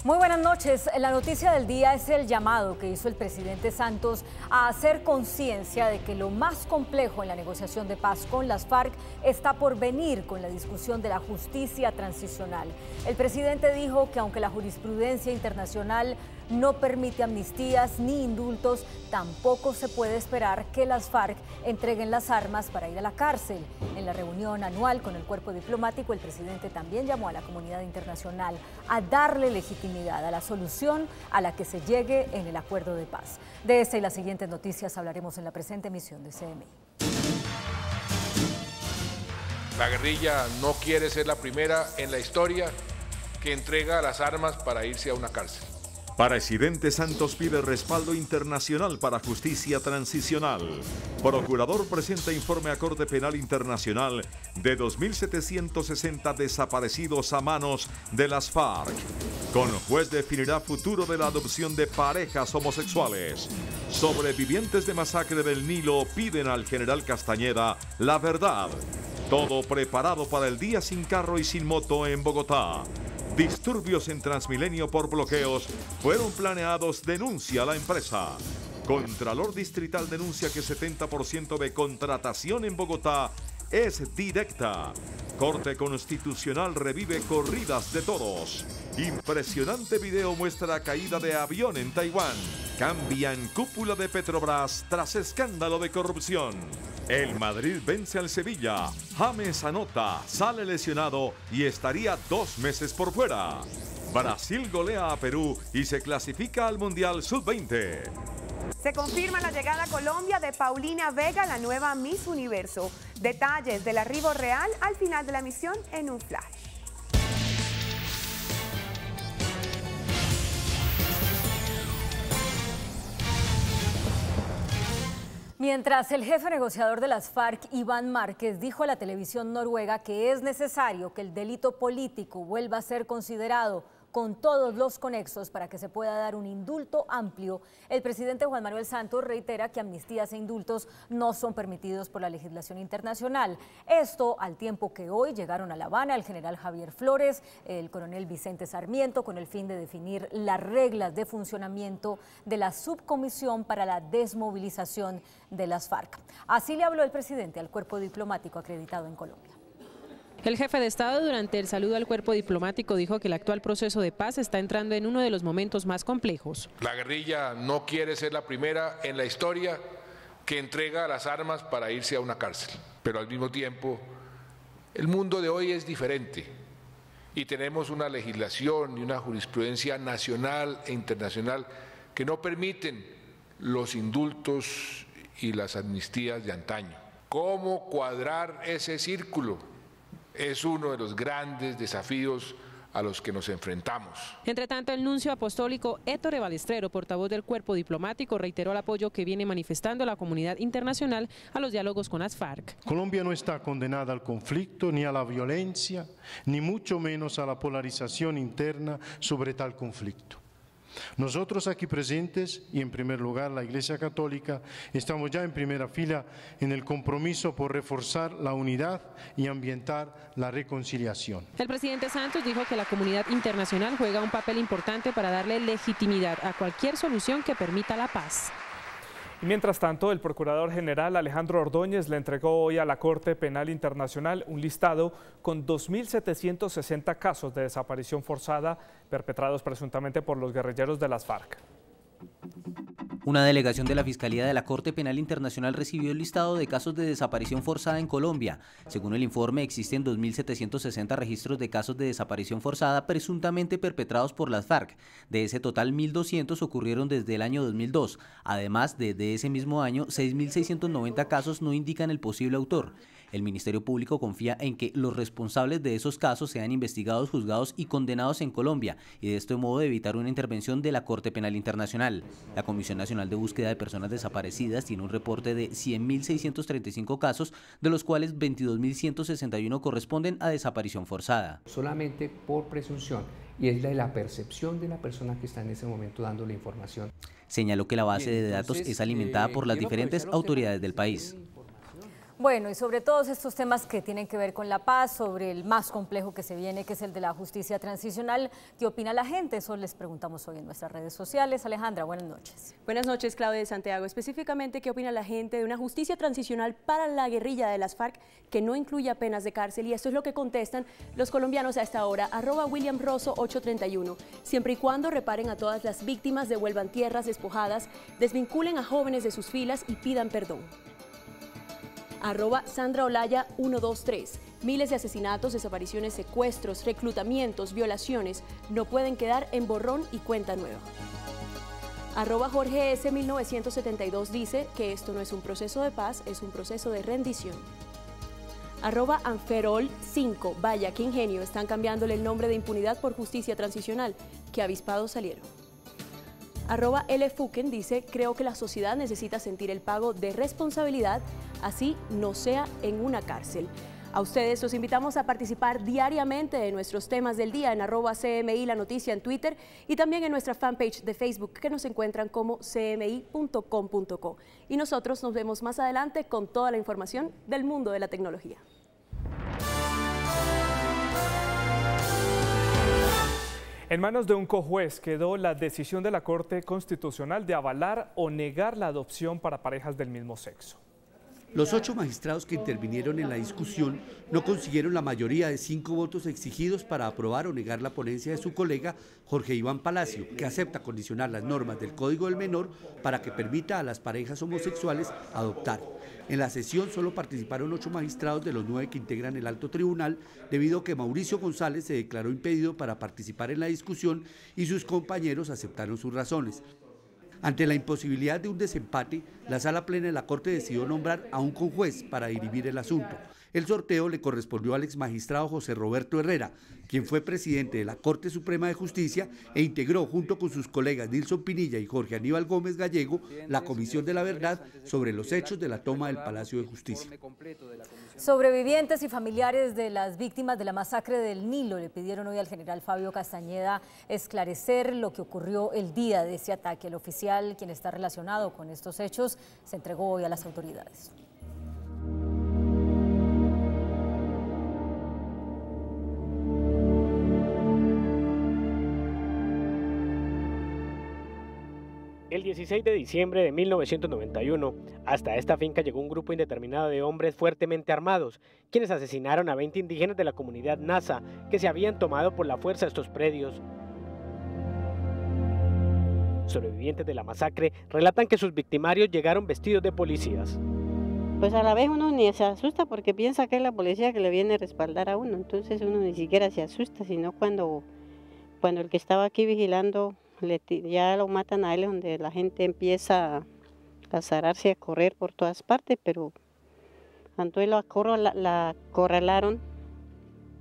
Muy buenas noches. La noticia del día es el llamado que hizo el presidente Santos a hacer conciencia de que lo más complejo en la negociación de paz con las FARC está por venir con la discusión de la justicia transicional. El presidente dijo que aunque la jurisprudencia internacional no permite amnistías ni indultos, tampoco se puede esperar que las FARC entreguen las armas para ir a la cárcel. En la reunión anual con el cuerpo diplomático, el presidente también llamó a la comunidad internacional a darle legitimidad a la solución a la que se llegue en el acuerdo de paz. De esta y las siguientes noticias hablaremos en la presente emisión de CMI. La guerrilla no quiere ser la primera en la historia que entrega las armas para irse a una cárcel. Presidente Santos pide respaldo internacional para justicia transicional. Procurador presenta informe a Corte Penal Internacional de 2.760 desaparecidos a manos de las FARC. Con juez definirá futuro de la adopción de parejas homosexuales. Sobrevivientes de masacre del Nilo piden al general Castañeda la verdad. Todo preparado para el día sin carro y sin moto en Bogotá. Disturbios en Transmilenio por bloqueos fueron planeados, denuncia la empresa. Contralor Distrital denuncia que 70% de contratación en Bogotá es directa. Corte Constitucional revive corridas de toros. Impresionante video muestra caída de avión en Taiwán. Cambian cúpula de Petrobras tras escándalo de corrupción. El Madrid vence al Sevilla. James anota, sale lesionado y estaría 2 meses por fuera. Brasil golea a Perú y se clasifica al Mundial Sub-20. Se confirma la llegada a Colombia de Paulina Vega, la nueva Miss Universo. Detalles del arribo real al final de la misión en un flash. Mientras el jefe negociador de las FARC, Iván Márquez, dijo a la televisión noruega que es necesario que el delito político vuelva a ser considerado con todos los conexos para que se pueda dar un indulto amplio, el presidente Juan Manuel Santos reitera que amnistías e indultos no son permitidos por la legislación internacional. Esto al tiempo que hoy llegaron a La Habana el general Javier Flores, el coronel Vicente Sarmiento, con el fin de definir las reglas de funcionamiento de la subcomisión para la desmovilización de las FARC. Así le habló el presidente al cuerpo diplomático acreditado en Colombia. El jefe de Estado, durante el saludo al cuerpo diplomático, dijo que el actual proceso de paz está entrando en uno de los momentos más complejos. La guerrilla no quiere ser la primera en la historia que entrega las armas para irse a una cárcel. Pero al mismo tiempo, el mundo de hoy es diferente y tenemos una legislación y una jurisprudencia nacional e internacional que no permiten los indultos y las amnistías de antaño. ¿Cómo cuadrar ese círculo? Es uno de los grandes desafíos a los que nos enfrentamos. Entre tanto, el nuncio apostólico Ettore Balestrero, portavoz del cuerpo diplomático, reiteró el apoyo que viene manifestando la comunidad internacional a los diálogos con las FARC. Colombia no está condenada al conflicto, ni a la violencia, ni mucho menos a la polarización interna sobre tal conflicto. Nosotros aquí presentes, y en primer lugar la Iglesia Católica, estamos ya en primera fila en el compromiso por reforzar la unidad y ambientar la reconciliación. El presidente Santos dijo que la comunidad internacional juega un papel importante para darle legitimidad a cualquier solución que permita la paz. Y mientras tanto, el procurador general Alejandro Ordóñez le entregó hoy a la Corte Penal Internacional un listado con 2.760 casos de desaparición forzada perpetrados presuntamente por los guerrilleros de las FARC. Una delegación de la Fiscalía de la Corte Penal Internacional recibió el listado de casos de desaparición forzada en Colombia. Según el informe, existen 2.760 registros de casos de desaparición forzada presuntamente perpetrados por las FARC. De ese total, 1.200 ocurrieron desde el año 2002. Además, desde ese mismo año, 6.690 casos no indican el posible autor. El Ministerio Público confía en que los responsables de esos casos sean investigados, juzgados y condenados en Colombia, y de este modo evitar una intervención de la Corte Penal Internacional. La Comisión Nacional de Búsqueda de Personas Desaparecidas tiene un reporte de 100.635 casos, de los cuales 22.161 corresponden a desaparición forzada. Solamente por presunción, y es la percepción de la persona que está en ese momento dando la información. Señaló que la base de datos es alimentada por las diferentes autoridades del país. Bueno, y sobre todos estos temas que tienen que ver con la paz, sobre el más complejo que se viene, que es el de la justicia transicional, ¿qué opina la gente? Eso les preguntamos hoy en nuestras redes sociales. Alejandra, buenas noches. Buenas noches, Claudia de Santiago. Específicamente, ¿qué opina la gente de una justicia transicional para la guerrilla de las FARC que no incluya penas de cárcel? Y esto es lo que contestan los colombianos a esta hora. @WilliamRosso831. Siempre y cuando reparen a todas las víctimas, devuelvan tierras despojadas, desvinculen a jóvenes de sus filas y pidan perdón. @SandraOlaya123. Miles de asesinatos, desapariciones, secuestros, reclutamientos, violaciones no pueden quedar en borrón y cuenta nueva. @JorgeS1972 dice que esto no es un proceso de paz, es un proceso de rendición. @Anferol5. Vaya, qué ingenio, están cambiándole el nombre de impunidad por justicia transicional. Qué avispados salieron. @LFuken dice, creo que la sociedad necesita sentir el pago de responsabilidad, así no sea en una cárcel. A ustedes los invitamos a participar diariamente en nuestros temas del día en @CMI La Noticia en Twitter y también en nuestra fanpage de Facebook que nos encuentran como cmi.com.co. Y nosotros nos vemos más adelante con toda la información del mundo de la tecnología. En manos de un cojuez quedó la decisión de la Corte Constitucional de avalar o negar la adopción para parejas del mismo sexo. Los 8 magistrados que intervinieron en la discusión no consiguieron la mayoría de 5 votos exigidos para aprobar o negar la ponencia de su colega Jorge Iván Palacio, que acepta condicionar las normas del Código del Menor para que permita a las parejas homosexuales adoptar. En la sesión solo participaron 8 magistrados de los 9 que integran el alto tribunal, debido a que Mauricio González se declaró impedido para participar en la discusión y sus compañeros aceptaron sus razones. Ante la imposibilidad de un desempate, la Sala Plena de la Corte decidió nombrar a un conjuez para dirimir el asunto. El sorteo le correspondió al exmagistrado José Roberto Herrera, quien fue presidente de la Corte Suprema de Justicia e integró junto con sus colegas Nilson Pinilla y Jorge Aníbal Gómez Gallego la Comisión de la Verdad sobre los hechos de la toma del Palacio de Justicia. Sobrevivientes y familiares de las víctimas de la masacre del Nilo le pidieron hoy al general Fabio Castañeda esclarecer lo que ocurrió el día de ese ataque. El oficial, quien está relacionado con estos hechos, se entregó hoy a las autoridades. El 16 de diciembre de 1991, hasta esta finca llegó un grupo indeterminado de hombres fuertemente armados, quienes asesinaron a 20 indígenas de la comunidad Nasa, que se habían tomado por la fuerza estos predios. Sobrevivientes de la masacre relatan que sus victimarios llegaron vestidos de policías. Pues a la vez uno ni se asusta porque piensa que es la policía que le viene a respaldar a uno, entonces uno ni siquiera se asusta, sino cuando el que estaba aquí vigilando ya lo matan a él, donde la gente empieza a zararse, a correr por todas partes, pero entonces la acorralaron,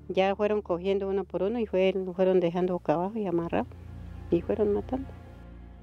ya fueron cogiendo uno por uno y lo fueron dejando boca abajo y amarrado y fueron matando.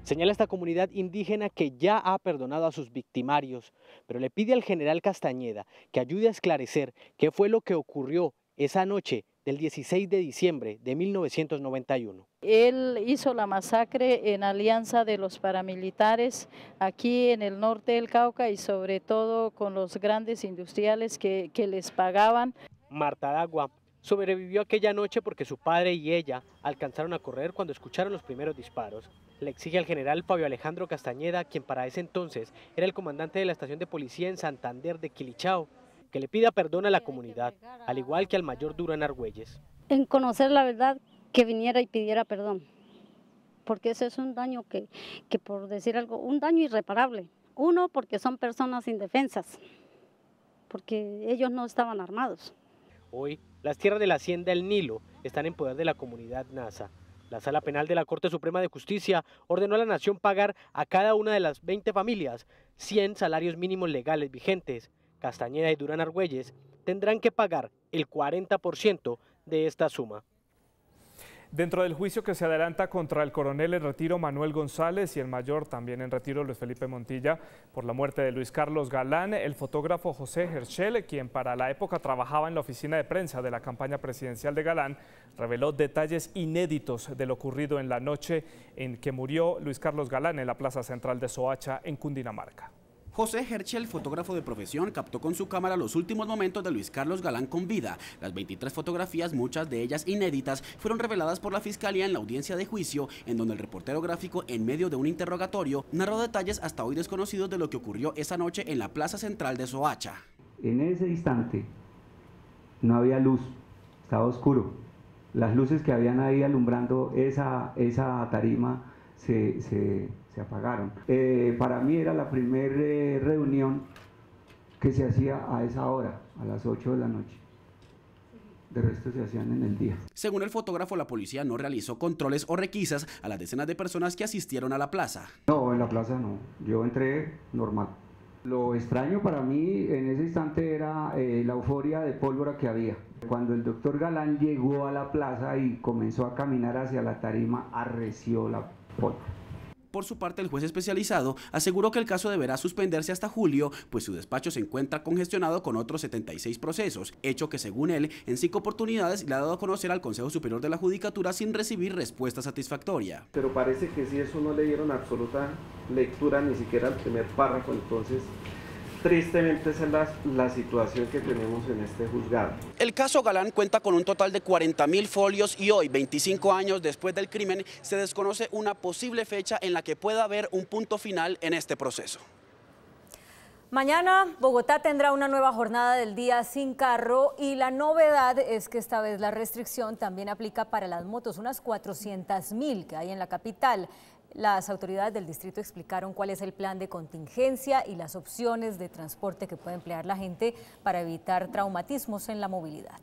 Señala esta comunidad indígena que ya ha perdonado a sus victimarios, pero le pide al general Castañeda que ayude a esclarecer qué fue lo que ocurrió esa noche del 16 de diciembre de 1991. Él hizo la masacre en alianza de los paramilitares aquí en el norte del Cauca y sobre todo con los grandes industriales que les pagaban. Marta Dagua sobrevivió aquella noche porque su padre y ella alcanzaron a correr cuando escucharon los primeros disparos. Le exige al general Fabio Alejandro Castañeda, quien para ese entonces era el comandante de la estación de policía en Santander de Quilichao, que le pida perdón a la comunidad, al igual que al mayor Durán Argüelles. En conocer la verdad, que viniera y pidiera perdón, porque ese es un daño que por decir algo, un daño irreparable. Uno, porque son personas indefensas, porque ellos no estaban armados. Hoy, las tierras de la hacienda El Nilo están en poder de la comunidad Nasa. La Sala Penal de la Corte Suprema de Justicia ordenó a la nación pagar a cada una de las 20 familias 100 salarios mínimos legales vigentes. Castañeda y Durán Argüelles tendrán que pagar el 40% de esta suma. Dentro del juicio que se adelanta contra el coronel en retiro Manuel González y el mayor también en retiro Luis Felipe Montilla por la muerte de Luis Carlos Galán, el fotógrafo José Herschel, quien para la época trabajaba en la oficina de prensa de la campaña presidencial de Galán, reveló detalles inéditos de lo ocurrido en la noche en que murió Luis Carlos Galán en la plaza central de Soacha, en Cundinamarca. José Herschel, fotógrafo de profesión, captó con su cámara los últimos momentos de Luis Carlos Galán con vida. Las 23 fotografías, muchas de ellas inéditas, fueron reveladas por la Fiscalía en la audiencia de juicio, en donde el reportero gráfico, en medio de un interrogatorio, narró detalles hasta hoy desconocidos de lo que ocurrió esa noche en la plaza central de Soacha. En ese instante no había luz, estaba oscuro. Las luces que habían ahí alumbrando esa tarima se apagaron. Para mí era la primera reunión que se hacía a esa hora, a las 8 de la noche. De resto se hacían en el día. Según el fotógrafo, la policía no realizó controles o requisas a las decenas de personas que asistieron a la plaza. No, en la plaza no. Yo entré normal. Lo extraño para mí en ese instante era la euforia de pólvora que había. Cuando el doctor Galán llegó a la plaza y comenzó a caminar hacia la tarima, arreció la pólvora. Por su parte, el juez especializado aseguró que el caso deberá suspenderse hasta julio, pues su despacho se encuentra congestionado con otros 76 procesos, hecho que según él, en 5 oportunidades le ha dado a conocer al Consejo Superior de la Judicatura sin recibir respuesta satisfactoria. Pero parece que si eso no le dieron absoluta lectura, ni siquiera al primer párrafo, entonces tristemente esa es la situación que tenemos en este juzgado. El caso Galán cuenta con un total de 40.000 folios y hoy, 25 años después del crimen, se desconoce una posible fecha en la que pueda haber un punto final en este proceso. Mañana Bogotá tendrá una nueva jornada del día sin carro y la novedad es que esta vez la restricción también aplica para las motos, unas 400.000 que hay en la capital. Las autoridades del distrito explicaron cuál es el plan de contingencia y las opciones de transporte que puede emplear la gente para evitar traumatismos en la movilidad.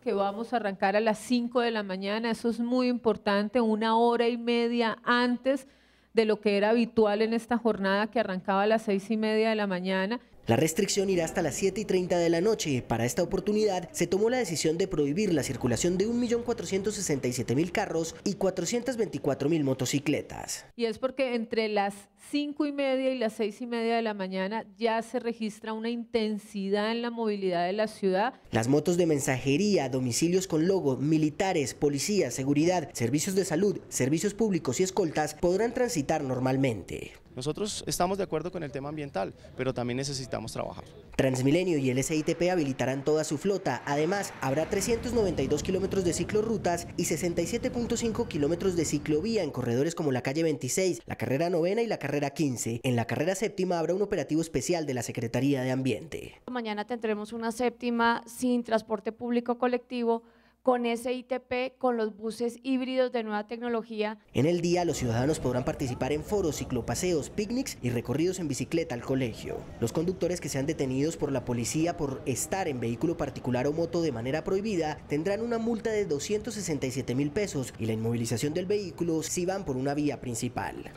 Que vamos a arrancar a las 5 de la mañana, eso es muy importante, 1 hora y media antes de lo que era habitual en esta jornada que arrancaba a las 6:30 de la mañana. La restricción irá hasta las 7:30 de la noche. Para esta oportunidad se tomó la decisión de prohibir la circulación de 1.467.000 carros y 424.000 motocicletas. Y es porque entre las 5:30 y las 6:30 de la mañana ya se registra una intensidad en la movilidad de la ciudad. Las motos de mensajería, domicilios con logo, militares, policía, seguridad, servicios de salud, servicios públicos y escoltas podrán transitar normalmente. Nosotros estamos de acuerdo con el tema ambiental, pero también necesitamos trabajar. Transmilenio y el SITP habilitarán toda su flota. Además, habrá 392 kilómetros de ciclorrutas y 67.5 kilómetros de ciclovía en corredores como la calle 26, la carrera 9ª y la carrera 15. En la carrera 7ª habrá un operativo especial de la Secretaría de Ambiente. Mañana tendremos una 7ª sin transporte público colectivo, con SITP, con los buses híbridos de nueva tecnología. En el día, los ciudadanos podrán participar en foros, ciclopaseos, picnics y recorridos en bicicleta al colegio. Los conductores que sean detenidos por la policía por estar en vehículo particular o moto de manera prohibida tendrán una multa de 267.000 pesos y la inmovilización del vehículo si van por una vía principal.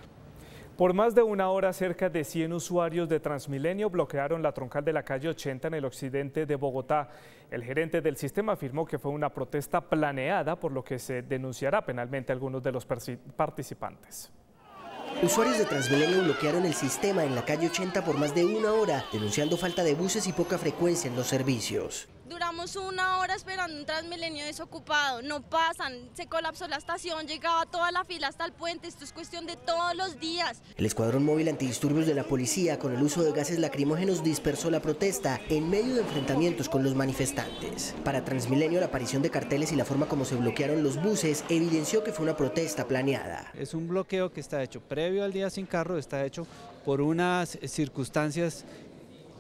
Por más de 1 hora, cerca de 100 usuarios de Transmilenio bloquearon la troncal de la calle 80 en el occidente de Bogotá. El gerente del sistema afirmó que fue una protesta planeada, por lo que se denunciará penalmente a algunos de los participantes. Usuarios de Transmilenio bloquearon el sistema en la calle 80 por más de 1 hora, denunciando falta de buses y poca frecuencia en los servicios. Duramos 1 hora esperando un Transmilenio desocupado, no pasan, se colapsó la estación, llegaba toda la fila hasta el puente, esto es cuestión de todos los días. El escuadrón móvil antidisturbios de la policía, con el uso de gases lacrimógenos, dispersó la protesta en medio de enfrentamientos con los manifestantes. Para Transmilenio, la aparición de carteles y la forma como se bloquearon los buses evidenció que fue una protesta planeada. Es un bloqueo que está hecho previo al día sin carro, está hecho por unas circunstancias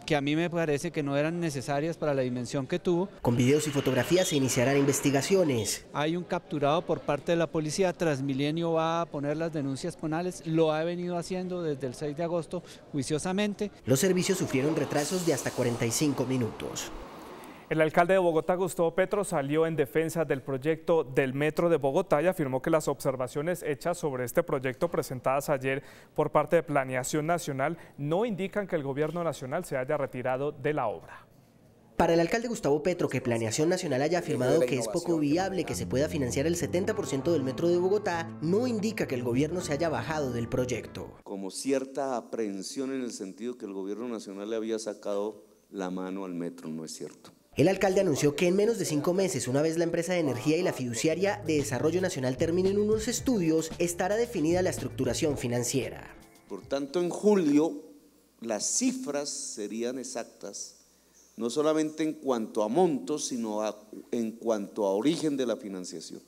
que a mí me parece que no eran necesarias para la dimensión que tuvo. Con videos y fotografías se iniciarán investigaciones. Hay un capturado por parte de la policía, Transmilenio va a poner las denuncias penales, lo ha venido haciendo desde el 6 de agosto juiciosamente. Los servicios sufrieron retrasos de hasta 45 minutos. El alcalde de Bogotá, Gustavo Petro, salió en defensa del proyecto del Metro de Bogotá y afirmó que las observaciones hechas sobre este proyecto presentadas ayer por parte de Planeación Nacional no indican que el gobierno nacional se haya retirado de la obra. Para el alcalde Gustavo Petro, que Planeación Nacional haya afirmado que es poco viable que se pueda financiar el 70% del Metro de Bogotá, no indica que el gobierno se haya bajado del proyecto. Como cierta aprehensión en el sentido que el gobierno nacional le había sacado la mano al metro, no es cierto. El alcalde anunció que en menos de 5 meses, una vez la empresa de energía y la fiduciaria de Desarrollo Nacional terminen unos estudios, estará definida la estructuración financiera. Por tanto, en julio las cifras serían exactas, no solamente en cuanto a montos, sino en cuanto a origen de la financiación.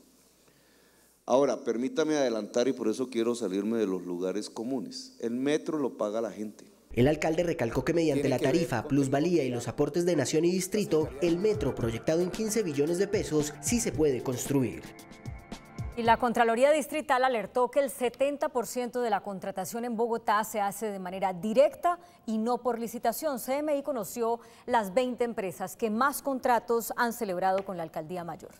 Ahora, permítame adelantar, y por eso quiero salirme de los lugares comunes. El metro lo paga la gente. El alcalde recalcó que mediante la tarifa, plusvalía y los aportes de Nación y Distrito, el metro, proyectado en 15 billones de pesos, sí se puede construir. Y la Contraloría Distrital alertó que el 70% de la contratación en Bogotá se hace de manera directa y no por licitación. CMI conoció las 20 empresas que más contratos han celebrado con la Alcaldía Mayor.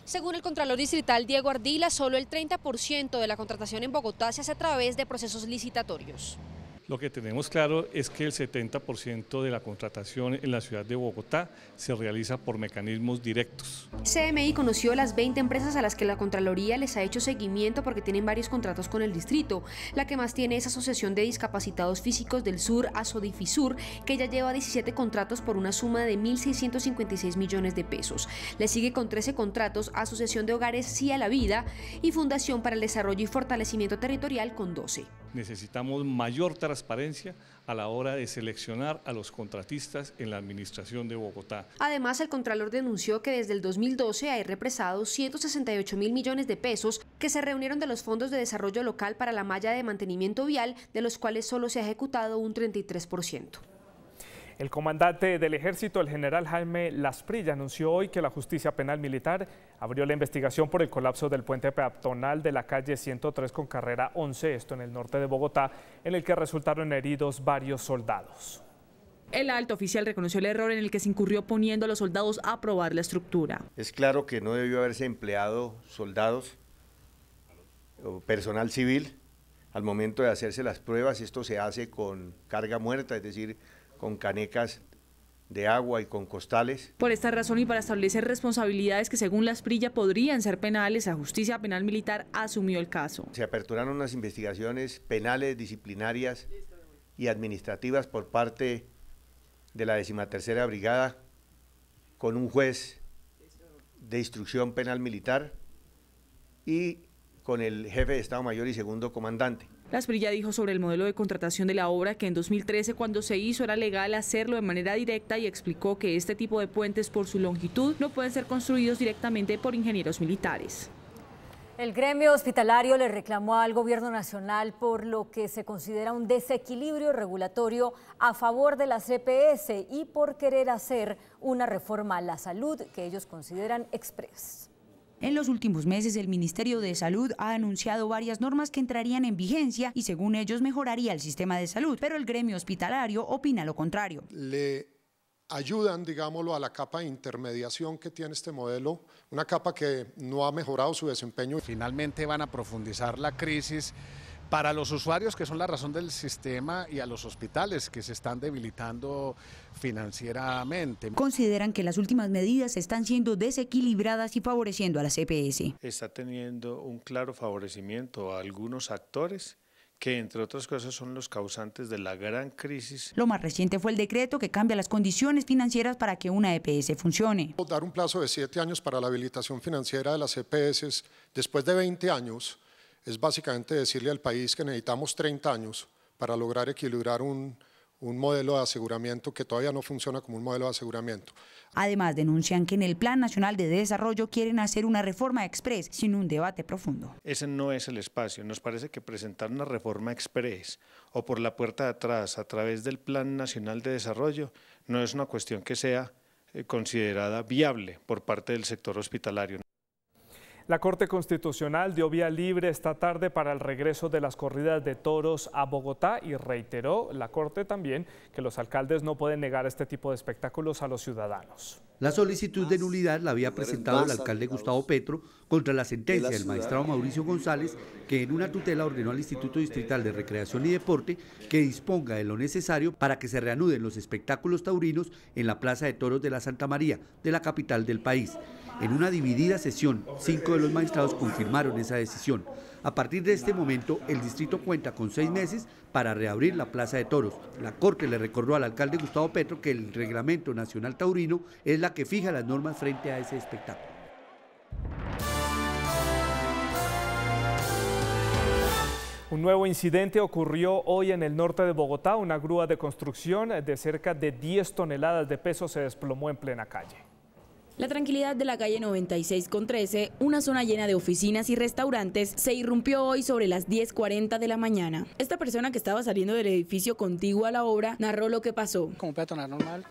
Según el Contralor Distrital Diego Ardila, solo el 30% de la contratación en Bogotá se hace a través de procesos licitatorios. Lo que tenemos claro es que el 70% de la contratación en la ciudad de Bogotá se realiza por mecanismos directos. CMI conoció las 20 empresas a las que la Contraloría les ha hecho seguimiento porque tienen varios contratos con el distrito. La que más tiene es Asociación de Discapacitados Físicos del Sur, ASODIFISUR, que ya lleva 17 contratos por una suma de 1.656 millones de pesos. Le sigue con 13 contratos Asociación de Hogares Sí a la Vida y Fundación para el Desarrollo y Fortalecimiento Territorial con 12. Necesitamos mayor transparencia a la hora de seleccionar a los contratistas en la administración de Bogotá. Además, el Contralor denunció que desde el 2012 hay represados 168.000 millones de pesos que se reunieron de los fondos de desarrollo local para la malla de mantenimiento vial, de los cuales solo se ha ejecutado un 33%. El comandante del Ejército, el general Jaime Lasprilla, anunció hoy que la Justicia Penal Militar abrió la investigación por el colapso del puente peatonal de la calle 103 con carrera 11, esto en el norte de Bogotá, en el que resultaron heridos varios soldados. El alto oficial reconoció el error en el que se incurrió poniendo a los soldados a probar la estructura. Es claro que no debió haberse empleado soldados o personal civil al momento de hacerse las pruebas. Esto se hace con carga muerta, es decir, con canecas de agua y con costales. Por esta razón y para establecer responsabilidades que según Lasprilla podrían ser penales, la Justicia Penal Militar asumió el caso. Se aperturaron unas investigaciones penales, disciplinarias y administrativas por parte de la 13ª Brigada con un juez de instrucción penal militar y con el jefe de Estado Mayor y segundo comandante. Lasprilla dijo sobre el modelo de contratación de la obra que en 2013, cuando se hizo, era legal hacerlo de manera directa y explicó que este tipo de puentes por su longitud no pueden ser construidos directamente por ingenieros militares. El gremio hospitalario le reclamó al Gobierno Nacional por lo que se considera un desequilibrio regulatorio a favor de las EPS y por querer hacer una reforma a la salud que ellos consideran express. En los últimos meses, el Ministerio de Salud ha anunciado varias normas que entrarían en vigencia y, según ellos, mejoraría el sistema de salud, pero el gremio hospitalario opina lo contrario. Le ayudan, digámoslo, a la capa de intermediación que tiene este modelo, una capa que no ha mejorado su desempeño. Finalmente van a profundizar la crisis para los usuarios, que son la razón del sistema, y a los hospitales, que se están debilitando financieramente. Consideran que las últimas medidas están siendo desequilibradas y favoreciendo a las EPS. Está teniendo un claro favorecimiento a algunos actores que, entre otras cosas, son los causantes de la gran crisis. Lo más reciente fue el decreto que cambia las condiciones financieras para que una EPS funcione. Dar un plazo de 7 años para la habilitación financiera de las EPS después de 20 años es básicamente decirle al país que necesitamos 30 años para lograr equilibrar un modelo de aseguramiento que todavía no funciona como un modelo de aseguramiento. Además, denuncian que en el Plan Nacional de Desarrollo quieren hacer una reforma express sin un debate profundo. Ese no es el espacio. Nos parece que presentar una reforma express o por la puerta de atrás a través del Plan Nacional de Desarrollo no es una cuestión que sea considerada viable por parte del sector hospitalario. La Corte Constitucional dio vía libre esta tarde para el regreso de las corridas de toros a Bogotá y reiteró la Corte también que los alcaldes no pueden negar este tipo de espectáculos a los ciudadanos. La solicitud de nulidad la había presentado el alcalde Gustavo Petro contra la sentencia del magistrado Mauricio González, que en una tutela ordenó al Instituto Distrital de Recreación y Deporte que disponga de lo necesario para que se reanuden los espectáculos taurinos en la Plaza de Toros de la Santa María, de la capital del país. En una dividida sesión, 5 de los magistrados confirmaron esa decisión. A partir de este momento, el distrito cuenta con 6 meses para reabrir la Plaza de Toros. La Corte le recordó al alcalde Gustavo Petro que el Reglamento Nacional Taurino es la que fija las normas frente a ese espectáculo. Un nuevo incidente ocurrió hoy en el norte de Bogotá. Una grúa de construcción de cerca de 10 toneladas de peso se desplomó en plena calle. La tranquilidad de la calle 96 con 13, una zona llena de oficinas y restaurantes, se irrumpió hoy sobre las 10:40 de la mañana. Esta persona que estaba saliendo del edificio contiguo a la obra narró lo que pasó. Como peatonal normal,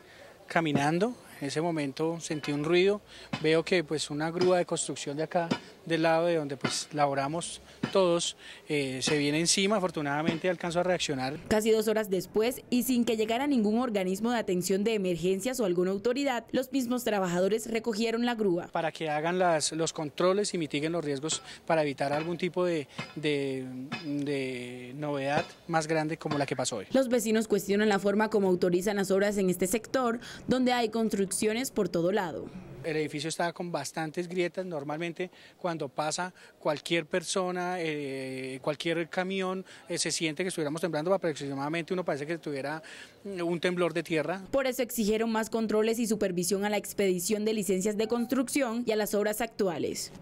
caminando, en ese momento sentí un ruido, veo que pues una grúa de construcción de acá, del lado de donde pues laboramos todos, se viene encima. Afortunadamente alcanzó a reaccionar. Casi 2 horas después, y sin que llegara ningún organismo de atención de emergencias o alguna autoridad, los mismos trabajadores recogieron la grúa. Para que hagan los controles y mitiguen los riesgos para evitar algún tipo de novedad más grande como la que pasó hoy. Los vecinos cuestionan la forma como autorizan las obras en este sector, donde hay construcciones por todo lado. El edificio está con bastantes grietas. Normalmente cuando pasa cualquier persona, cualquier camión, se siente que estuviéramos temblando, pero aproximadamente uno parece que tuviera un temblor de tierra. Por eso exigieron más controles y supervisión a la expedición de licencias de construcción y a las obras actuales.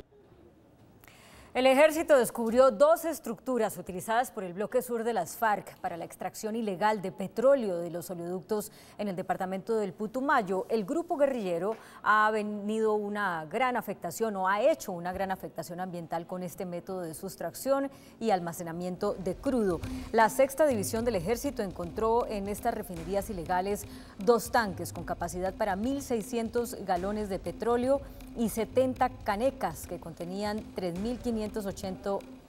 El ejército descubrió 2 estructuras utilizadas por el bloque sur de las FARC para la extracción ilegal de petróleo de los oleoductos en el departamento del Putumayo. El grupo guerrillero ha hecho una gran afectación ambiental con este método de sustracción y almacenamiento de crudo. La 6ª División del Ejército encontró en estas refinerías ilegales 2 tanques con capacidad para 1.600 galones de petróleo y 70 canecas que contenían 3.580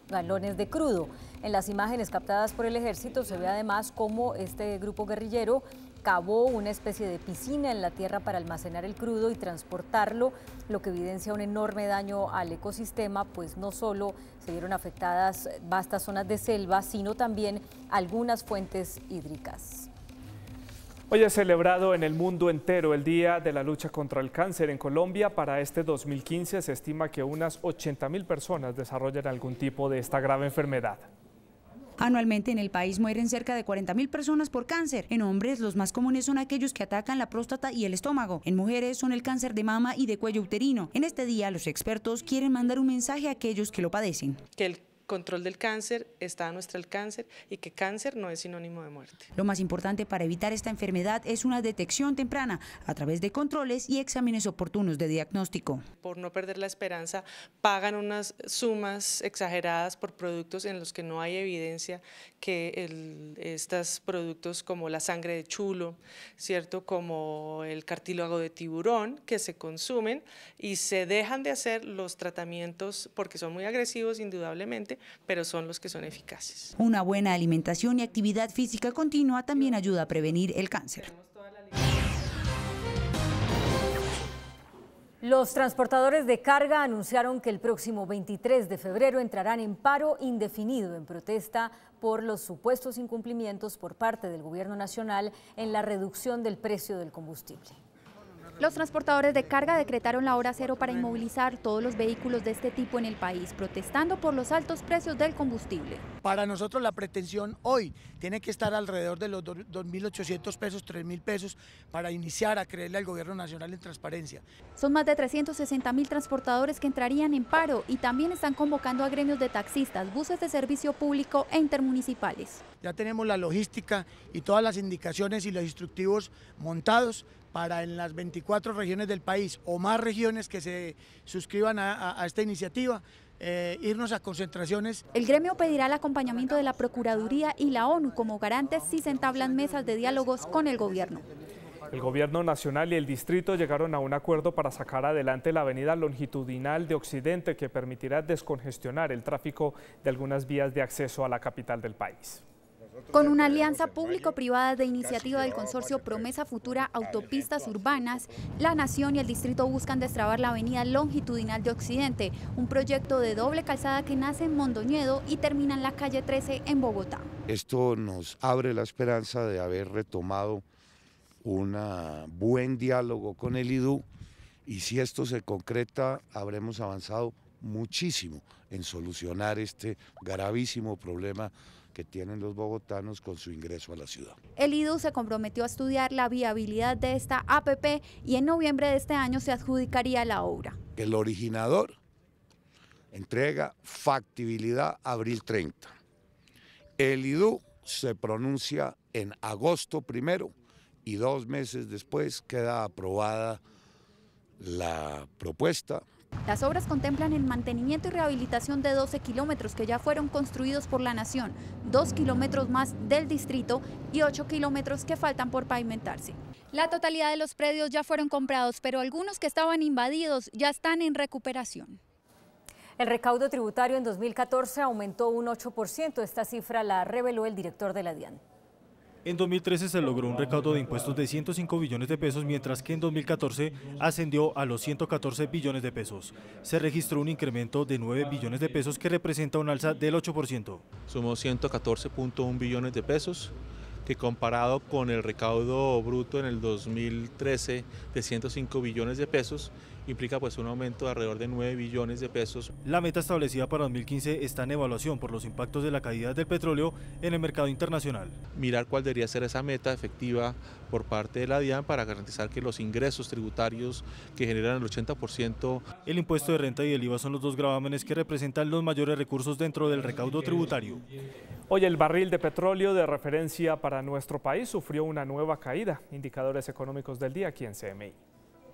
galones de crudo. En las imágenes captadas por el ejército se ve además cómo este grupo guerrillero cavó una especie de piscina en la tierra para almacenar el crudo y transportarlo, lo que evidencia un enorme daño al ecosistema, pues no solo se vieron afectadas vastas zonas de selva, sino también algunas fuentes hídricas. Hoy es celebrado en el mundo entero el Día de la Lucha contra el Cáncer. En Colombia, para este 2015, se estima que unas 80.000 personas desarrollan algún tipo de esta grave enfermedad. Anualmente en el país mueren cerca de 40.000 personas por cáncer. En hombres, los más comunes son aquellos que atacan la próstata y el estómago. En mujeres son el cáncer de mama y de cuello uterino. En este día, los expertos quieren mandar un mensaje a aquellos que lo padecen. Que el control del cáncer está a nuestro alcance y que cáncer no es sinónimo de muerte. Lo más importante para evitar esta enfermedad es una detección temprana a través de controles y exámenes oportunos de diagnóstico. Por no perder la esperanza, pagan unas sumas exageradas por productos en los que no hay evidencia que estos productos como la sangre de chulo, ¿cierto?, como el cartílago de tiburón, que se consumen y se dejan de hacer los tratamientos porque son muy agresivos indudablemente, pero son los que son eficaces. Una buena alimentación y actividad física continua también ayuda a prevenir el cáncer. Los transportadores de carga anunciaron que el próximo 23 de febrero entrarán en paro indefinido en protesta por los supuestos incumplimientos por parte del Gobierno Nacional en la reducción del precio del combustible. Los transportadores de carga decretaron la hora cero para inmovilizar todos los vehículos de este tipo en el país, protestando por los altos precios del combustible. Para nosotros la pretensión hoy tiene que estar alrededor de los 2.800 pesos, 3.000 pesos para iniciar a creerle al Gobierno Nacional en transparencia. Son más de 360.000 transportadores que entrarían en paro y también están convocando a gremios de taxistas, buses de servicio público e intermunicipales. Ya tenemos la logística y todas las indicaciones y los instructivos montados para en las 24 regiones del país o más regiones que se suscriban a esta iniciativa, irnos a concentraciones. El gremio pedirá el acompañamiento de la Procuraduría y la ONU como garantes si se entablan mesas de diálogos con el gobierno. El Gobierno Nacional y el Distrito llegaron a un acuerdo para sacar adelante la avenida longitudinal de Occidente que permitirá descongestionar el tráfico de algunas vías de acceso a la capital del país. Con una alianza público-privada de iniciativa del consorcio Promesa Futura Autopistas Urbanas, la Nación y el Distrito buscan destrabar la avenida longitudinal de Occidente, un proyecto de doble calzada que nace en Mondoñedo y termina en la calle 13 en Bogotá. Esto nos abre la esperanza de haber retomado un buen diálogo con el IDU y si esto se concreta habremos avanzado muchísimo en solucionar este gravísimo problema que tienen los bogotanos con su ingreso a la ciudad. El IDU se comprometió a estudiar la viabilidad de esta APP y en noviembre de este año se adjudicaría la obra. El originador entrega factibilidad abril 30. El IDU se pronuncia en agosto primero y 2 meses después queda aprobada la propuesta. Las obras contemplan el mantenimiento y rehabilitación de 12 kilómetros que ya fueron construidos por la Nación, 2 kilómetros más del distrito y 8 kilómetros que faltan por pavimentarse. La totalidad de los predios ya fueron comprados, pero algunos que estaban invadidos ya están en recuperación. El recaudo tributario en 2014 aumentó un 8%. Esta cifra la reveló el director de la DIAN. En 2013 se logró un recaudo de impuestos de 105 billones de pesos, mientras que en 2014 ascendió a los 114 billones de pesos. Se registró un incremento de 9 billones de pesos que representa un alza del 8%. Sumó 114.1 billones de pesos, que comparado con el recaudo bruto en el 2013 de 105 billones de pesos, implica pues un aumento de alrededor de 9 billones de pesos. La meta establecida para 2015 está en evaluación por los impactos de la caída del petróleo en el mercado internacional. Mirar cuál debería ser esa meta efectiva por parte de la DIAN para garantizar que los ingresos tributarios que generan el 80%. El impuesto de renta y el IVA son los dos gravámenes que representan los mayores recursos dentro del recaudo tributario. Hoy el barril de petróleo de referencia para nuestro país sufrió una nueva caída. Indicadores económicos del día aquí en CMI.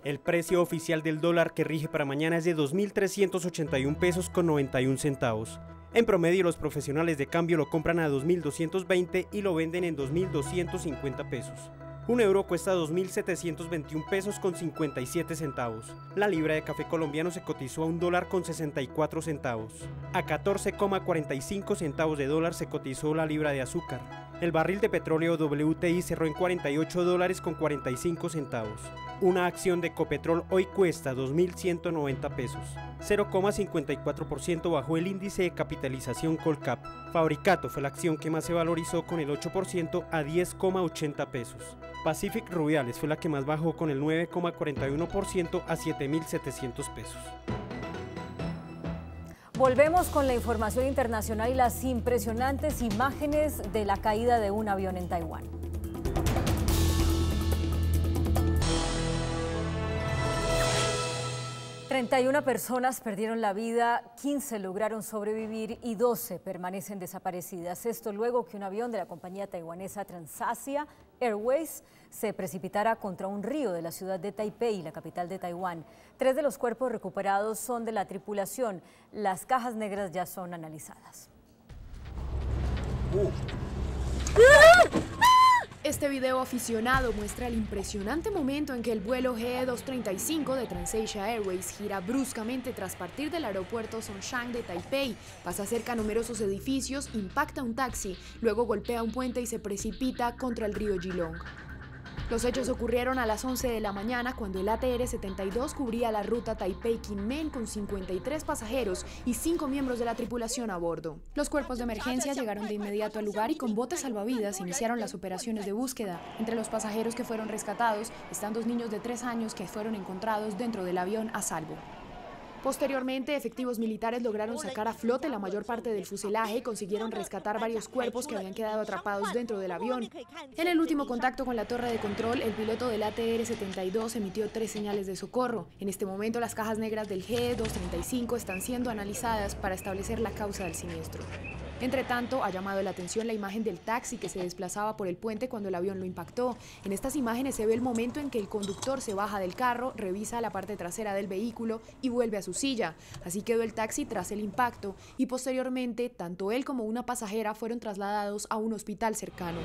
El precio oficial del dólar que rige para mañana es de 2.381 pesos con 91 centavos. En promedio, los profesionales de cambio lo compran a 2.220 y lo venden en 2.250 pesos. Un euro cuesta 2.721 pesos con 57 centavos. La libra de café colombiano se cotizó a $1 con 64 centavos. A 14,45 centavos de dólar se cotizó la libra de azúcar. El barril de petróleo WTI cerró en $48 con 45 centavos. Una acción de Ecopetrol hoy cuesta 2.190 pesos. 0,54% bajó el índice de capitalización Colcap. Fabricato fue la acción que más se valorizó con el 8% a 10,80 pesos. Pacific Rubiales fue la que más bajó con el 9,41% a 7.700 pesos. Volvemos con la información internacional y las impresionantes imágenes de la caída de un avión en Taiwán. ...31 personas perdieron la vida, 15 lograron sobrevivir y 12 permanecen desaparecidas. Esto luego que un avión de la compañía taiwanesa Transasia Airways se precipitara contra un río de la ciudad de Taipei, la capital de Taiwán. 3 de los cuerpos recuperados son de la tripulación. Las cajas negras ya son analizadas. Este video aficionado muestra el impresionante momento en que el vuelo GE235 de Transasia Airways gira bruscamente tras partir del aeropuerto Songshan de Taipei, pasa cerca a numerosos edificios, impacta un taxi, luego golpea un puente y se precipita contra el río Geelong. Los hechos ocurrieron a las 11 de la mañana cuando el ATR-72 cubría la ruta Taipei-Kinmen con 53 pasajeros y 5 miembros de la tripulación a bordo. Los cuerpos de emergencia llegaron de inmediato al lugar y con botes salvavidas iniciaron las operaciones de búsqueda. Entre los pasajeros que fueron rescatados están 2 niños de 3 años que fueron encontrados dentro del avión a salvo. Posteriormente, efectivos militares lograron sacar a flote la mayor parte del fuselaje y consiguieron rescatar varios cuerpos que habían quedado atrapados dentro del avión. En el último contacto con la torre de control, el piloto del ATR-72 emitió 3 señales de socorro. En este momento, las cajas negras del GE235 están siendo analizadas para establecer la causa del siniestro. Entre tanto, ha llamado la atención la imagen del taxi que se desplazaba por el puente cuando el avión lo impactó. En estas imágenes se ve el momento en que el conductor se baja del carro, revisa la parte trasera del vehículo y vuelve a su silla. Así quedó el taxi tras el impacto y posteriormente tanto él como una pasajera fueron trasladados a un hospital cercano.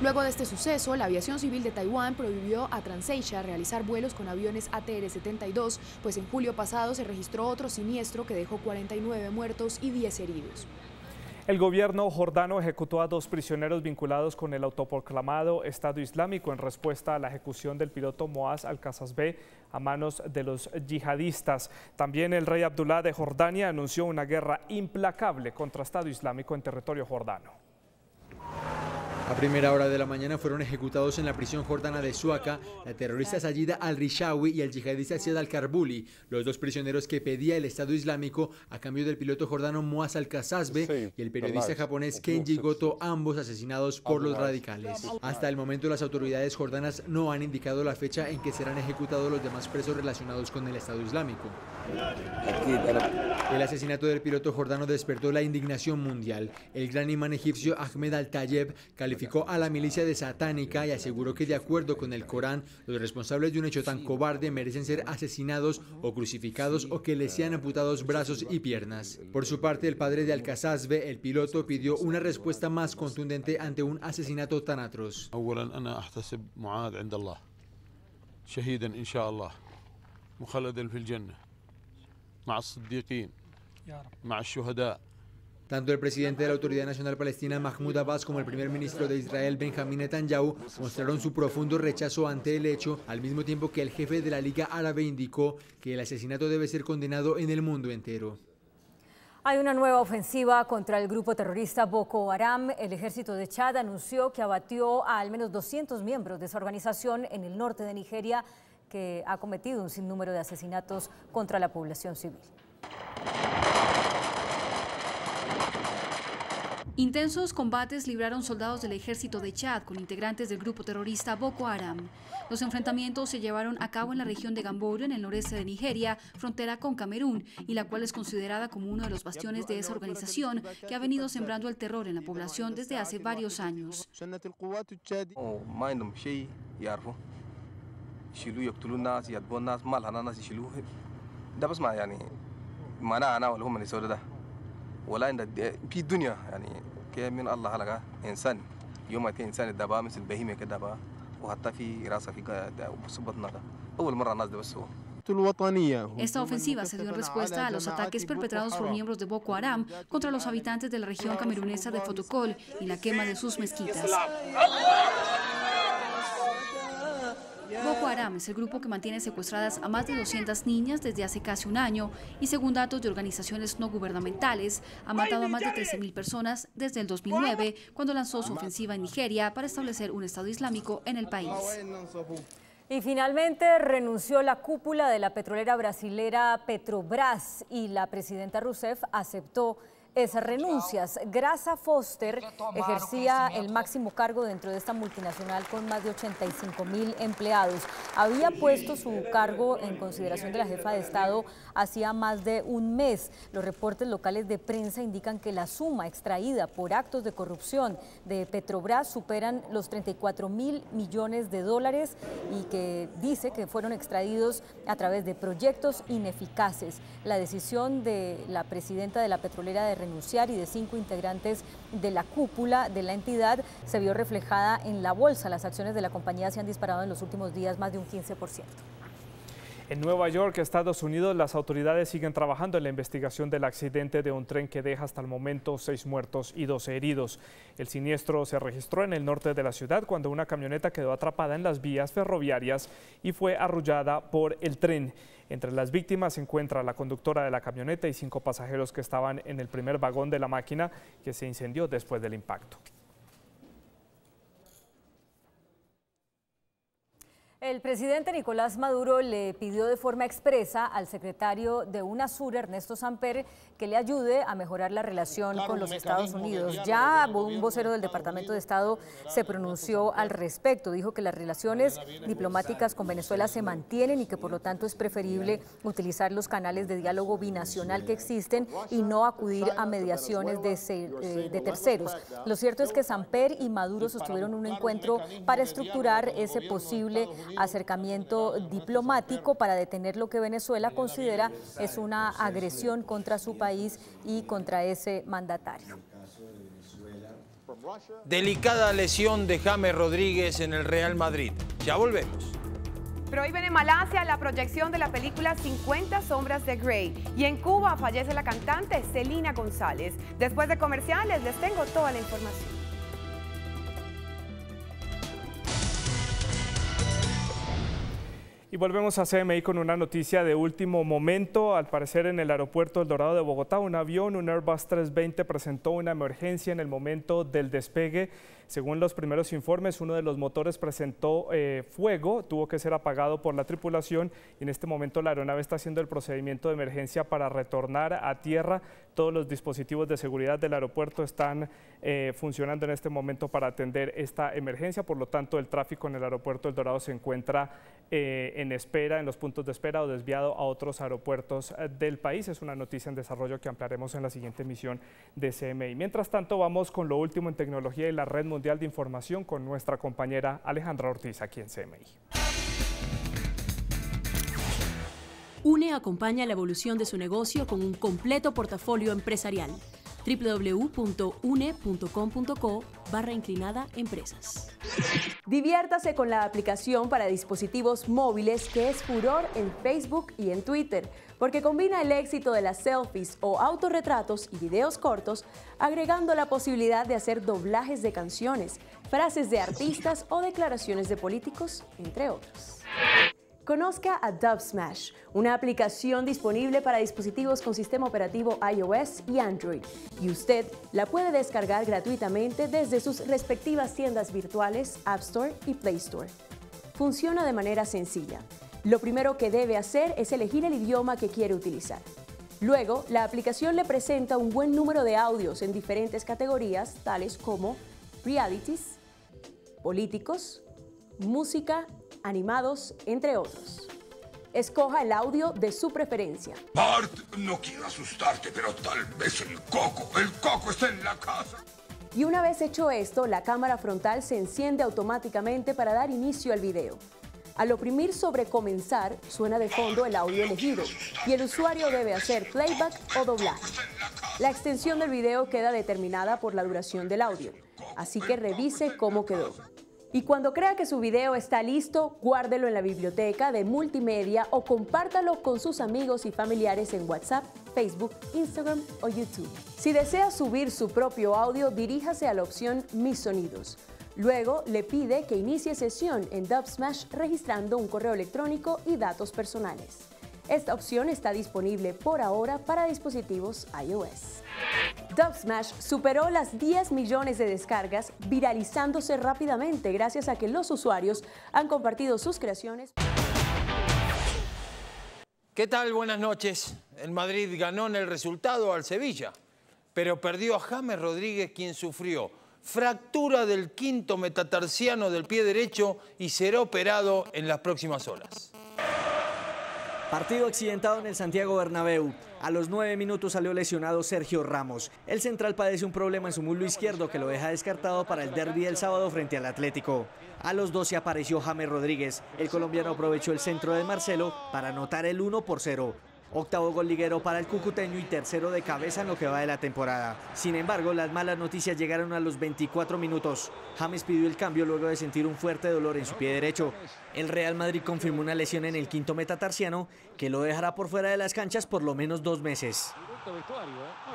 Luego de este suceso, la aviación civil de Taiwán prohibió a Transasia realizar vuelos con aviones ATR-72, pues en julio pasado se registró otro siniestro que dejó 49 muertos y 10 heridos. El gobierno jordano ejecutó a 2 prisioneros vinculados con el autoproclamado Estado Islámico en respuesta a la ejecución del piloto Moaz al-Qasasbeh a manos de los yihadistas. También el rey Abdullah de Jordania anunció una guerra implacable contra Estado Islámico en territorio jordano. A primera hora de la mañana fueron ejecutados en la prisión jordana de Suaca la terrorista Sayida al-Rishawi y el yihadista Ziad al-Karbuli, los dos prisioneros que pedía el Estado Islámico a cambio del piloto jordano Muaz al-Kazazbe y el periodista japonés Kenji Goto, ambos asesinados por los radicales. Hasta el momento las autoridades jordanas no han indicado la fecha en que serán ejecutados los demás presos relacionados con el Estado Islámico. El asesinato del piloto jordano despertó la indignación mundial. El gran imán egipcio Ahmed al-Tayeb calificó a la milicia de satánica y aseguró que de acuerdo con el Corán, los responsables de un hecho tan cobarde merecen ser asesinados o crucificados o que les sean amputados brazos y piernas. Por su parte, el padre de al-Kazazbe, el piloto, pidió una respuesta más contundente ante un asesinato tan atroz. Tanto el presidente de la Autoridad Nacional Palestina, Mahmoud Abbas, como el primer ministro de Israel, Benjamín Netanyahu, mostraron su profundo rechazo ante el hecho, al mismo tiempo que el jefe de la Liga Árabe indicó que el asesinato debe ser condenado en el mundo entero. Hay una nueva ofensiva contra el grupo terrorista Boko Haram. El ejército de Chad anunció que abatió a al menos 200 miembros de esa organización en el norte de Nigeria, que ha cometido un sinnúmero de asesinatos contra la población civil. Intensos combates libraron soldados del ejército de Chad con integrantes del grupo terrorista Boko Haram. Los enfrentamientos se llevaron a cabo en la región de Gamboru, en el noreste de Nigeria, frontera con Camerún, y la cual es considerada como uno de los bastiones de esa organización que ha venido sembrando el terror en la población desde hace varios años. Esta ofensiva se dio en respuesta a los ataques perpetrados por miembros de Boko Haram contra los habitantes de la región camerunesa de Fotokol y la quema de sus mezquitas. Boko Haram es el grupo que mantiene secuestradas a más de 200 niñas desde hace casi un año y, según datos de organizaciones no gubernamentales, ha matado a más de 13.000 personas desde el 2009, cuando lanzó su ofensiva en Nigeria para establecer un Estado Islámico en el país. Y finalmente renunció la cúpula de la petrolera brasilera Petrobras y la presidenta Rousseff aceptó esas renuncias. Graça Foster ejercía el máximo cargo dentro de esta multinacional con más de 85.000 empleados. Había puesto su cargo en consideración de la jefa de Estado hacía más de un mes. Los reportes locales de prensa indican que la suma extraída por actos de corrupción de Petrobras superan los 34.000 millones de dólares y que dice que fueron extraídos a través de proyectos ineficaces. La decisión de la presidenta de la petrolera de renunciar y de 5 integrantes de la cúpula de la entidad se vio reflejada en la bolsa. Las acciones de la compañía se han disparado en los últimos días más de un 15%. En Nueva York, Estados Unidos, las autoridades siguen trabajando en la investigación del accidente de un tren que deja hasta el momento 6 muertos y 12 heridos. El siniestro se registró en el norte de la ciudad cuando una camioneta quedó atrapada en las vías ferroviarias y fue arrollada por el tren. Entre las víctimas se encuentra la conductora de la camioneta y 5 pasajeros que estaban en el primer vagón de la máquina que se incendió después del impacto. El presidente Nicolás Maduro le pidió de forma expresa al secretario de UNASUR, Ernesto Samper, que le ayude a mejorar la relación con los Estados Unidos. Ya un vocero del Departamento de Estado se pronunció al respecto. Dijo que las relaciones diplomáticas con Venezuela se mantienen y que por lo tanto es preferible utilizar los canales de diálogo binacional que existen y no acudir a mediaciones de terceros. Lo cierto es que Samper y Maduro sostuvieron un encuentro para estructurar ese posible acercamiento diplomático para detener lo que Venezuela considera es una agresión contra su país y contra ese mandatario. Delicada lesión de James Rodríguez en el Real Madrid. Ya volvemos. Prohíben en Malasia la proyección de la película 50 sombras de Grey. Y en Cuba fallece la cantante Celina González. Después de comerciales les tengo toda la información. Y volvemos a CMI con una noticia de último momento. Al parecer, en el aeropuerto El Dorado de Bogotá, un avión, un Airbus 320, presentó una emergencia en el momento del despegue. Según los primeros informes, uno de los motores presentó fuego, tuvo que ser apagado por la tripulación y en este momento la aeronave está haciendo el procedimiento de emergencia para retornar a tierra. Todos los dispositivos de seguridad del aeropuerto están funcionando en este momento para atender esta emergencia, por lo tanto el tráfico en el aeropuerto El Dorado se encuentra en espera, en los puntos de espera o desviado a otros aeropuertos del país. Es una noticia en desarrollo que ampliaremos en la siguiente emisión de CMI. Mientras tanto, vamos con lo último en tecnología y la Red Mundial de Información con nuestra compañera Alejandra Ortiz aquí en CMI. UNE acompaña la evolución de su negocio con un completo portafolio empresarial. www.une.com.co/empresas. Diviértase con la aplicación para dispositivos móviles que es furor en Facebook y en Twitter, porque combina el éxito de las selfies o autorretratos y videos cortos, agregando la posibilidad de hacer doblajes de canciones, frases de artistas o declaraciones de políticos, entre otros. Conozca a Dubsmash, una aplicación disponible para dispositivos con sistema operativo iOS y Android, y usted la puede descargar gratuitamente desde sus respectivas tiendas virtuales App Store y Play Store. Funciona de manera sencilla. Lo primero que debe hacer es elegir el idioma que quiere utilizar. Luego, la aplicación le presenta un buen número de audios en diferentes categorías, tales como realities, políticos, música, animados, entre otros. Escoja el audio de su preferencia. Bart, no quiero asustarte, pero tal vez el coco está en la casa. Y una vez hecho esto, la cámara frontal se enciende automáticamente para dar inicio al video. Al oprimir sobre comenzar, suena de fondo el audio elegido y el usuario debe hacer playback o doblaje. La extensión del video queda determinada por la duración del audio, así que revise cómo quedó. Y cuando crea que su video está listo, guárdelo en la biblioteca de multimedia o compártalo con sus amigos y familiares en WhatsApp, Facebook, Instagram o YouTube. Si desea subir su propio audio, diríjase a la opción Mis sonidos. Luego le pide que inicie sesión en Dubsmash registrando un correo electrónico y datos personales. Esta opción está disponible por ahora para dispositivos iOS. Dubsmash superó las 10 millones de descargas, viralizándose rápidamente gracias a que los usuarios han compartido sus creaciones. ¿Qué tal? Buenas noches. El Madrid ganó en el resultado al Sevilla, pero perdió a James Rodríguez, quien sufrió fractura del quinto metatarsiano del pie derecho y será operado en las próximas horas. Partido accidentado en el Santiago Bernabéu. A los 9 minutos salió lesionado Sergio Ramos. El central padece un problema en su muslo izquierdo que lo deja descartado para el derbi del sábado frente al Atlético. A los 12 apareció James Rodríguez. El colombiano aprovechó el centro de Marcelo para anotar el 1-0. Octavo gol liguero para el cucuteño y tercero de cabeza en lo que va de la temporada. Sin embargo, las malas noticias llegaron a los 24 minutos. James pidió el cambio luego de sentir un fuerte dolor en su pie derecho. El Real Madrid confirmó una lesión en el quinto metatarsiano que lo dejará por fuera de las canchas por lo menos 2 meses.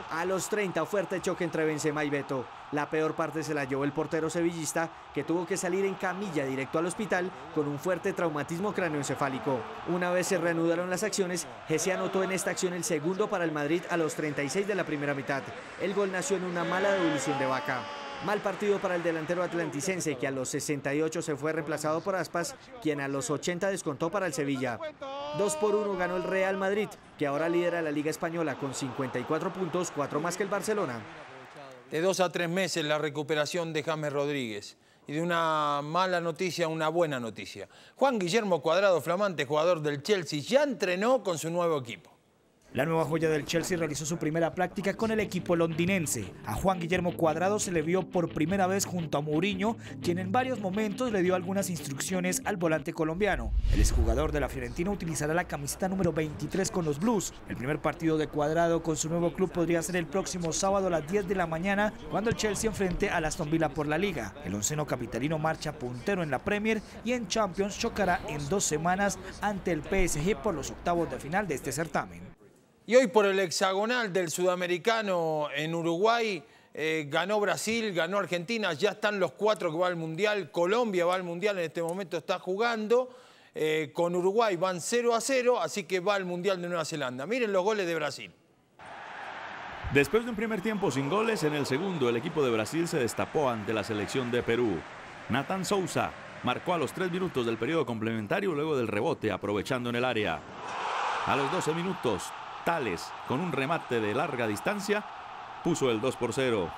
A los 30, fuerte choque entre Benzema y Beto. La peor parte se la llevó el portero sevillista, que tuvo que salir en camilla directo al hospital con un fuerte traumatismo cráneoencefálico. Una vez se reanudaron las acciones, Gese anotó en esta acción el segundo para el Madrid a los 36 de la primera mitad. El gol nació en una mala devolución de Vaca. Mal partido para el delantero atlanticense, que a los 68 se fue reemplazado por Aspas, quien a los 80 descontó para el Sevilla. 2-1 ganó el Real Madrid, que ahora lidera la Liga Española con 54 puntos, 4 más que el Barcelona. De 2 a 3 meses la recuperación de James Rodríguez. Y de una mala noticia a una buena noticia. Juan Guillermo Cuadrado, flamante jugador del Chelsea, ya entrenó con su nuevo equipo. La nueva joya del Chelsea realizó su primera práctica con el equipo londinense. A Juan Guillermo Cuadrado se le vio por primera vez junto a Mourinho, quien en varios momentos le dio algunas instrucciones al volante colombiano. El exjugador de la Fiorentina utilizará la camiseta número 23 con los Blues. El primer partido de Cuadrado con su nuevo club podría ser el próximo sábado a las 10 de la mañana, cuando el Chelsea enfrente al Aston Villa por la Liga. El onceno capitalino marcha puntero en la Premier y en Champions chocará en 2 semanas ante el PSG por los octavos de final de este certamen. Y hoy por el hexagonal del sudamericano en Uruguay, ganó Brasil, ganó Argentina, ya están los 4 que va al Mundial, Colombia va al Mundial, en este momento está jugando, con Uruguay van 0-0, así que va al Mundial de Nueva Zelanda. Miren los goles de Brasil. Después de un primer tiempo sin goles, en el segundo el equipo de Brasil se destapó ante la selección de Perú. Nathan Souza marcó a los 3 minutos del periodo complementario luego del rebote, aprovechando en el área. A los 12 minutos, Tales, con un remate de larga distancia, puso el 2-0.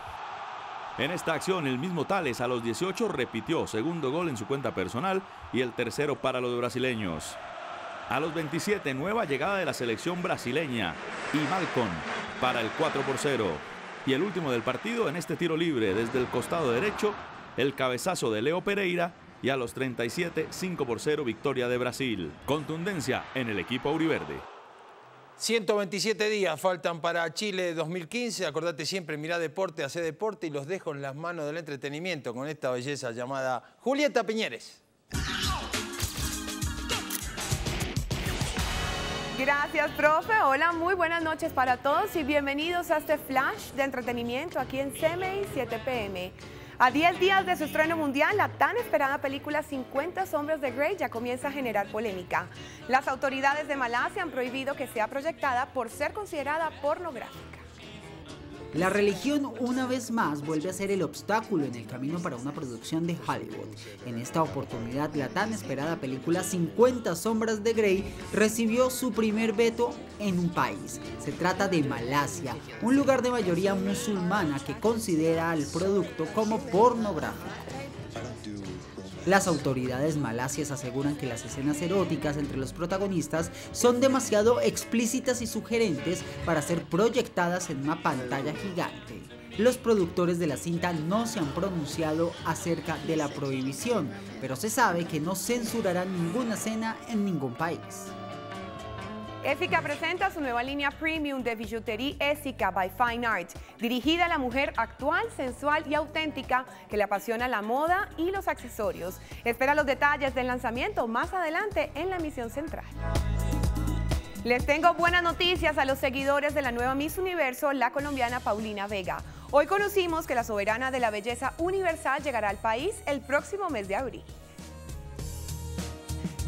En esta acción, el mismo Tales a los 18 repitió segundo gol en su cuenta personal y el tercero para los brasileños. A los 27, nueva llegada de la selección brasileña y Malcom para el 4-0. Y el último del partido en este tiro libre desde el costado derecho, el cabezazo de Leo Pereira y a los 37, 5-0 victoria de Brasil. Contundencia en el equipo auriverde. 127 días faltan para Chile 2015. Acordate siempre, mirá deporte, hacé deporte y los dejo en las manos del entretenimiento con esta belleza llamada Julieta Piñeres. Gracias, profe. Hola, muy buenas noches para todos y bienvenidos a este flash de entretenimiento aquí en CMI 7 PM. A 10 días de su estreno mundial, la tan esperada película 50 Sombras de Grey ya comienza a generar polémica. Las autoridades de Malasia han prohibido que sea proyectada por ser considerada pornográfica. La religión una vez más vuelve a ser el obstáculo en el camino para una producción de Hollywood. En esta oportunidad, la tan esperada película 50 Sombras de Grey recibió su primer veto en un país. Se trata de Malasia, un lugar de mayoría musulmana que considera al producto como pornográfico. Las autoridades malasias aseguran que las escenas eróticas entre los protagonistas son demasiado explícitas y sugerentes para ser proyectadas en una pantalla gigante. Los productores de la cinta no se han pronunciado acerca de la prohibición, pero se sabe que no censurarán ninguna escena en ningún país. Essica presenta su nueva línea premium de billutería Essica by Fine Art, dirigida a la mujer actual, sensual y auténtica que le apasiona la moda y los accesorios. Espera los detalles del lanzamiento más adelante en la emisión central. Les tengo buenas noticias a los seguidores de la nueva Miss Universo, la colombiana Paulina Vega. Hoy conocimos que la soberana de la belleza universal llegará al país el próximo mes de abril.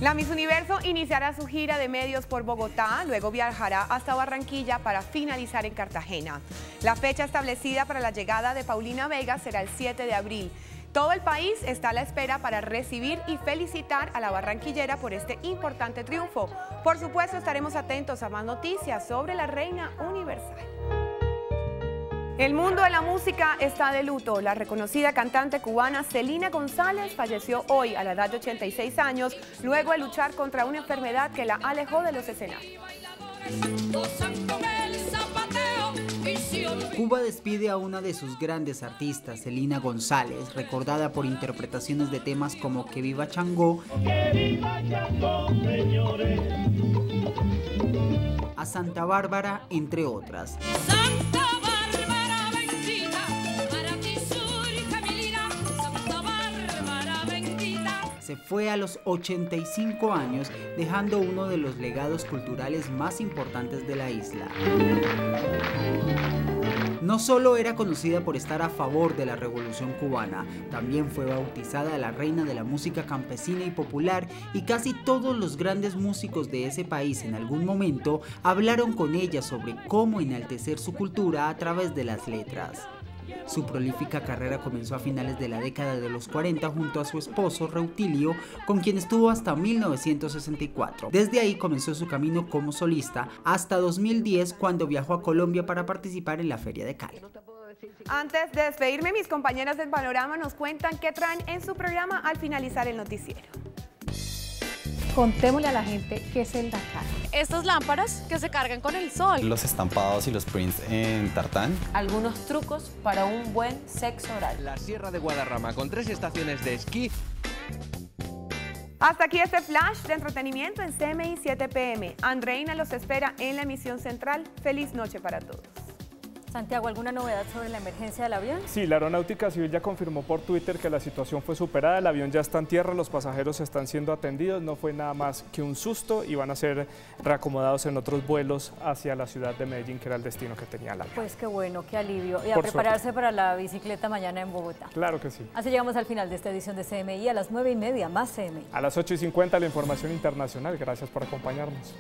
La Miss Universo iniciará su gira de medios por Bogotá, luego viajará hasta Barranquilla para finalizar en Cartagena. La fecha establecida para la llegada de Paulina Vega será el 7 de abril. Todo el país está a la espera para recibir y felicitar a la barranquillera por este importante triunfo. Por supuesto, estaremos atentos a más noticias sobre la reina universal. El mundo de la música está de luto. La reconocida cantante cubana Selena González falleció hoy a la edad de 86 años, luego de luchar contra una enfermedad que la alejó de los escenarios. Cuba despide a una de sus grandes artistas, Selena González, recordada por interpretaciones de temas como Que Viva Changó, a Santa Bárbara, entre otras. Se fue a los 85 años, dejando uno de los legados culturales más importantes de la isla. No solo era conocida por estar a favor de la Revolución Cubana, también fue bautizada la reina de la música campesina y popular, y casi todos los grandes músicos de ese país en algún momento hablaron con ella sobre cómo enaltecer su cultura a través de las letras. Su prolífica carrera comenzó a finales de la década de los 40 junto a su esposo Reutilio, con quien estuvo hasta 1964. Desde ahí comenzó su camino como solista hasta 2010, cuando viajó a Colombia para participar en la Feria de Cali. Antes de despedirme, mis compañeras del Panorama nos cuentan qué traen en su programa al finalizar el noticiero. Contémosle a la gente qué es el Dakar. Estas lámparas que se cargan con el sol. Los estampados y los prints en tartán. Algunos trucos para un buen sexo oral. La Sierra de Guadarrama con 3 estaciones de esquí. Hasta aquí este flash de entretenimiento en CMI 7 PM. Andreina los espera en la emisión central. Feliz noche para todos. Santiago, ¿alguna novedad sobre la emergencia del avión? Sí, la Aeronáutica Civil ya confirmó por Twitter que la situación fue superada, el avión ya está en tierra, los pasajeros están siendo atendidos, no fue nada más que un susto y van a ser reacomodados en otros vuelos hacia la ciudad de Medellín, que era el destino que tenía el avión. Pues qué bueno, qué alivio. Y a Por prepararse suerte. para la bicicleta mañana en Bogotá. Claro que sí. Así llegamos al final de esta edición de CMI, a las 9:30, más CMI. A las 8:50 la información internacional, gracias por acompañarnos.